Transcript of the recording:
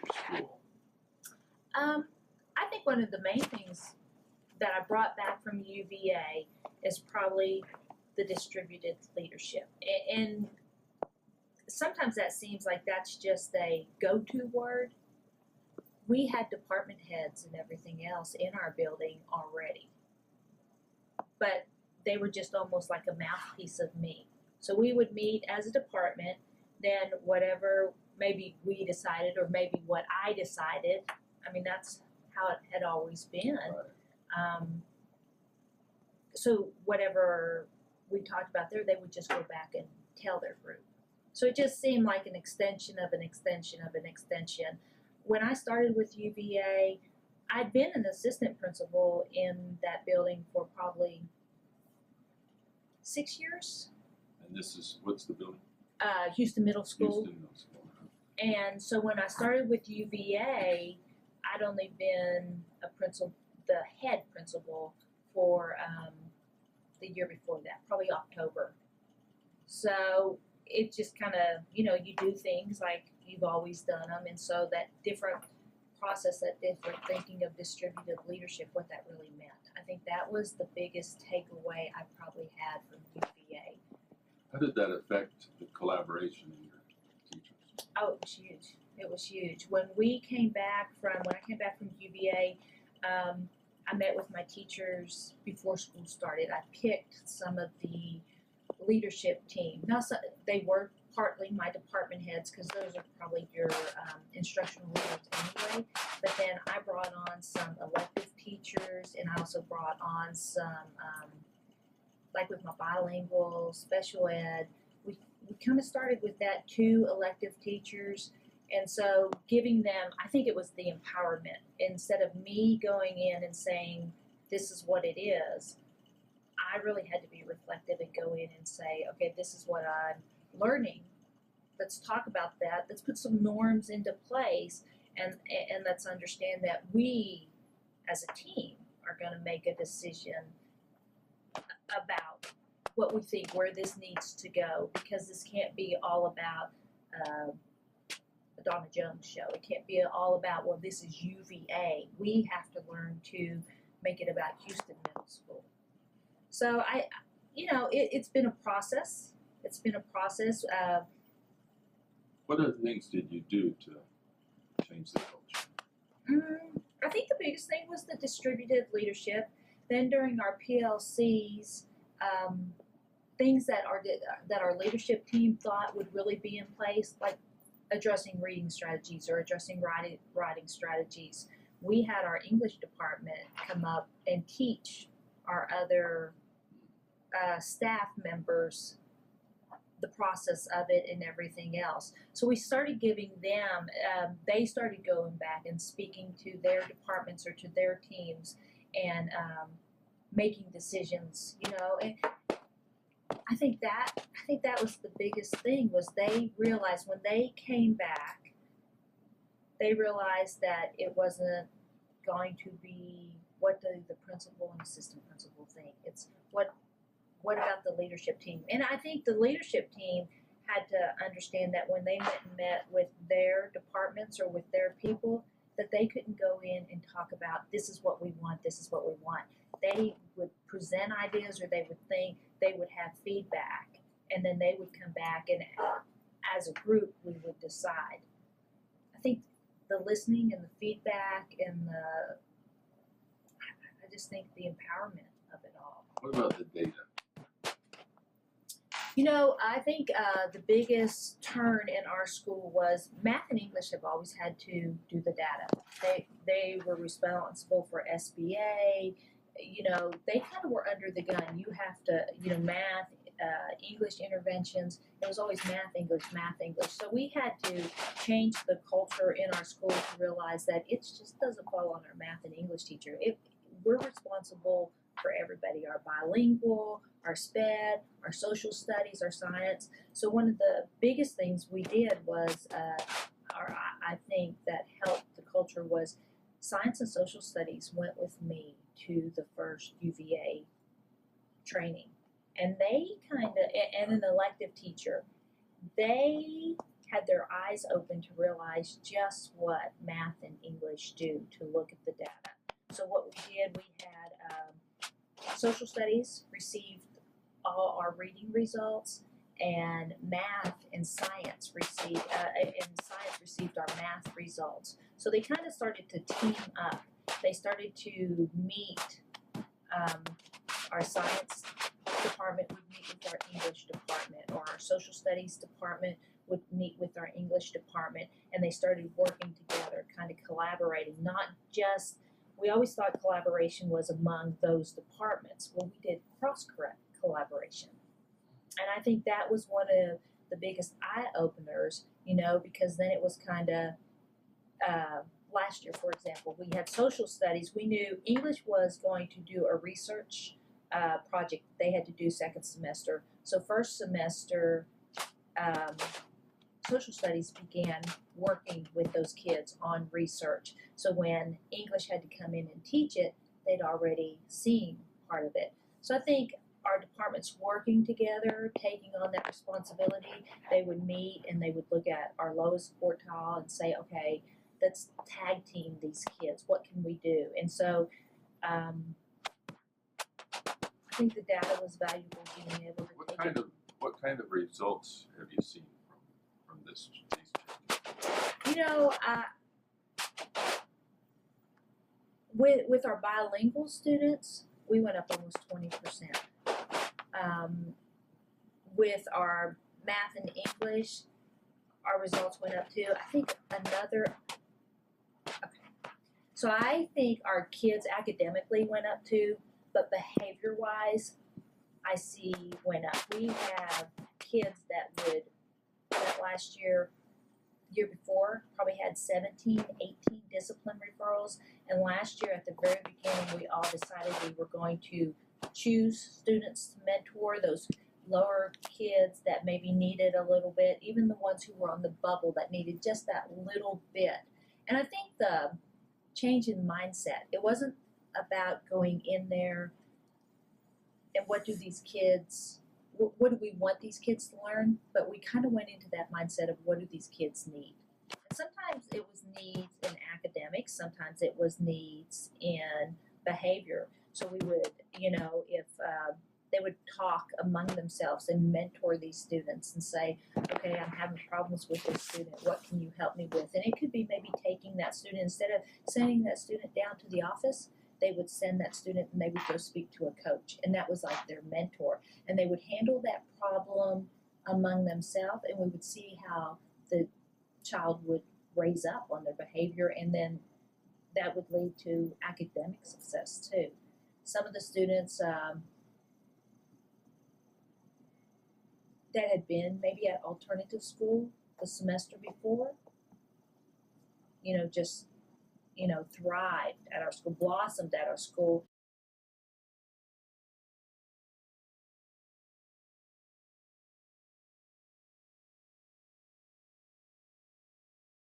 your school? I think one of the main things that I brought back from UVA is probably the distributive leadership. And sometimes that seems like that's just a go-to word. We had department heads and everything else in our building already, but they were just almost like a mouthpiece of me. So we would meet as a department, then whatever maybe we decided or maybe what I decided, I mean, that's how it had always been. Right. So whatever we talked about there, they would just go back and tell their group. So it just seemed like an extension of an extension of an extension. When I started with UVA, I'd been an assistant principal in that building for probably 6 years. And this is, what's the building? Houston Middle School. Houston Middle School. And so when I started with UVA, I'd only been the head principal for the year before that, probably October. So it just kind of, you do things like you've always done them, and so that different process, that different thinking of distributive leadership, what that really meant. I think that was the biggest takeaway I probably had from UVA. How did that affect the collaboration in your teachers? Oh, it was huge. It was huge. When I came back from UVA, I met with my teachers before school started. I picked some of the leadership team. Now, they were partly my department heads because those are probably your instructional leaders anyway. But then I brought on some elective teachers, and I also brought on some, like with my bilingual, special ed. We kind of started with that 2 elective teachers. And so giving them, I think it was the empowerment. Instead of me going in and saying, this is what it is, I really had to be reflective and go in and say, okay, this is what I'm learning. Let's talk about that. Let's put some norms into place, and let's understand that we, as a team, are going to make a decision about what we think, where this needs to go, because this can't be all about a Donna Jones show. It can't be all about, well, this is UVA. We have to learn to make it about Houston Middle School. So it's been a process. It's been a process. What other things did you do to change the culture? I think the biggest thing was the distributive leadership. Then during our PLCs, things that our leadership team thought would really be in place, like addressing reading strategies or addressing writing strategies. We had our English department come up and teach our other staff members the process of it and everything else. So we started giving them, they started going back and speaking to their departments or to their teams and making decisions, And I think that was the biggest thing, was they realized when they came back, they realized that it wasn't going to be what the principal and assistant principal think. It's what about the leadership team? And I think the leadership team had to understand that when they met with their departments or with their people, that they couldn't go in and talk about, this is what we want, this is what we want. They would present ideas, or they would have feedback, and then they would come back, and as a group we would decide. I think the listening and the feedback and I just think the empowerment of it all. What about the data? I think the biggest turn in our school was math and English have always had to do the data. They were responsible for SBA. They kind of were under the gun. You have to, math, English interventions. It was always math, English, math, English. So we had to change the culture in our school to realize that it just doesn't fall on our math and English teacher. We're responsible for everybody, our bilingual, our SPED, our social studies, our science. So one of the biggest things we did was, I think that helped the culture, was science and social studies went with me to the first UVA training. And they and an elective teacher, they had their eyes open to realize just what math and English do to look at the data. So what we did, we had social studies received all our reading results, and math and science received our math results. So they kind of started to team up. They started to meet. Our science department would meet with our English department, or our social studies department would meet with our English department, and they started working together, kind of collaborating. Not just, we always thought collaboration was among those departments. Well, we did collaboration. And I think that was one of the biggest eye-openers, because then it was kind of, last year, for example, we had social studies. We knew English was going to do a research project they had to do second semester. So first semester, social studies began working with those kids on research. So when English had to come in and teach it, they'd already seen part of it. So I think our departments working together, taking on that responsibility, they would meet and they would look at our lowest quartile and say, okay, let's tag team these kids. What can we do? And so I think the data was valuable, being able to take it. What kind of results have you seen from these changes? With our bilingual students, we went up almost 20%. With our math and English, our results went up too. I think So I think our kids academically went up too, but behavior-wise, I see went up. We have kids that last year before, probably had 17, 18 discipline referrals. And last year at the very beginning, we all decided we were going to choose students to mentor, those lower kids that maybe needed a little bit, even the ones who were on the bubble that needed just that little bit. And I think the change in mindset, it wasn't about going in there and what do we want these kids to learn, but we kind of went into that mindset of what do these kids need. And sometimes it was needs in academics, sometimes it was needs in behavior. So we would, if they would talk among themselves and mentor these students and say, okay, I'm having problems with this student, what can you help me with? And it could be maybe taking that student, instead of sending that student down to the office, they would send that student and they would go speak to a coach, and that was like their mentor. And they would handle that problem among themselves, and we would see how the child would raise up on their behavior, and then that would lead to academic success too. Some of the students that had been maybe at alternative school the semester before, thrived at our school, blossomed at our school,